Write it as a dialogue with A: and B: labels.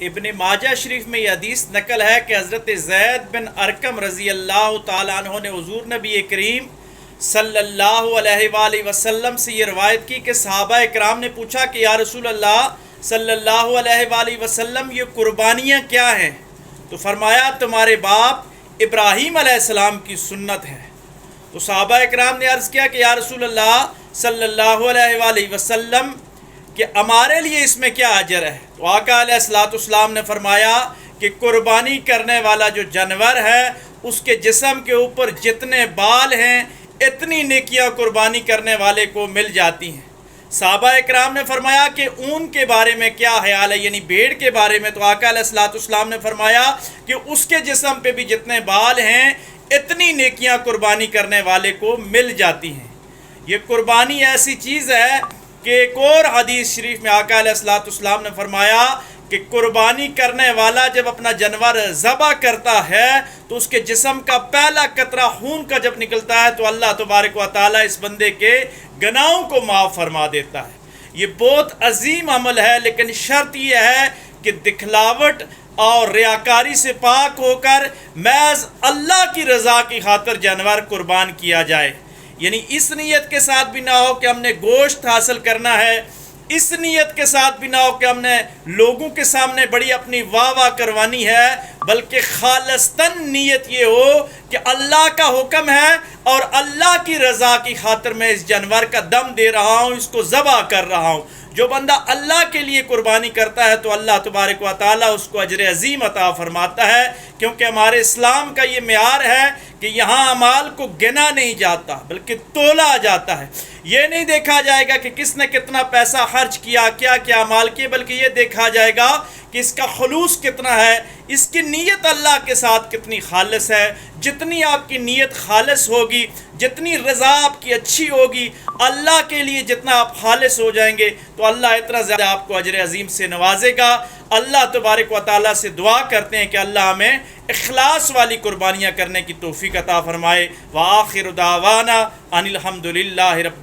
A: ابن ماجہ شریف میں یہ حدیث نقل ہے کہ حضرت زید بن ارقم رضی اللہ تعالیٰ عنہ نے حضور نبی کریم صلی اللہ علیہ وآلہ وسلم سے یہ روایت کی کہ صحابہ اکرام نے پوچھا کہ یا رسول اللہ صلی اللہ علیہ وآلہ وسلم یہ قربانیاں کیا ہیں؟ تو فرمایا تمہارے باپ ابراہیم علیہ السلام کی سنت ہے۔ تو صحابہ اکرام نے عرض کیا کہ یا رسول اللہ صلی اللہ علیہ وآلہ وسلم کہ ہمارے لیے اس میں کیا اجر ہے؟ تو آقا علیہ السلام نے فرمایا کہ قربانی کرنے والا جو جانور ہے اس کے جسم کے اوپر جتنے بال ہیں اتنی نیکیاں قربانی کرنے والے کو مل جاتی ہیں۔ صحابہ اکرام نے فرمایا کہ اون کے بارے میں کیا خیال ہے، یعنی بھیڑ کے بارے میں؟ تو آقا علیہ السلام نے فرمایا کہ اس کے جسم پہ بھی جتنے بال ہیں اتنی نیکیاں قربانی کرنے والے کو مل جاتی ہیں۔ یہ قربانی ایسی چیز ہے کہ ایک اور حدیث شریف میں آقا علیہ السلام نے فرمایا کہ قربانی کرنے والا جب اپنا جانور ذبح کرتا ہے تو اس کے جسم کا پہلا قطرہ خون کا جب نکلتا ہے تو اللہ تبارک و تعالیٰ اس بندے کے گناہوں کو معاف فرما دیتا ہے۔ یہ بہت عظیم عمل ہے، لیکن شرط یہ ہے کہ دکھلاوٹ اور ریاکاری سے پاک ہو کر محض اللہ کی رضا کی خاطر جانور قربان کیا جائے، یعنی اس نیت کے ساتھ بھی نہ ہو کہ ہم نے گوشت حاصل کرنا ہے، اس نیت کے ساتھ بھی نہ ہو کہ ہم نے لوگوں کے سامنے بڑی اپنی واہ واہ کروانی ہے، بلکہ خالصتاً نیت یہ ہو کہ اللہ کا حکم ہے اور اللہ کی رضا کی خاطر میں اس جانور کا دم دے رہا ہوں، اس کو ذبح کر رہا ہوں۔ جو بندہ اللہ کے لیے قربانی کرتا ہے تو اللہ تبارک و تعالیٰ اس کو اجر عظیم عطا فرماتا ہے، کیونکہ ہمارے اسلام کا یہ معیار ہے کہ یہاں اعمال کو گنا نہیں جاتا بلکہ تولا جاتا ہے۔ یہ نہیں دیکھا جائے گا کہ کس نے کتنا پیسہ خرچ کیا، کیا کیا اعمال کیے، بلکہ یہ دیکھا جائے گا کہ اس کا خلوص کتنا ہے، اس کی نیت اللہ کے ساتھ کتنی خالص ہے۔ جتنی آپ کی نیت خالص ہوگی، جتنی رضا آپ کی اچھی ہوگی، اللہ کے لیے جتنا آپ خالص ہو جائیں گے تو اللہ اتنا زیادہ آپ کو اجر عظیم سے نوازے گا۔ اللہ تبارک و تعالیٰ سے دعا کرتے ہیں کہ اللہ ہمیں اخلاص والی قربانیاں کرنے کی توفیق عطا فرمائے۔ وآخر دعوانا ان الحمد للہ رب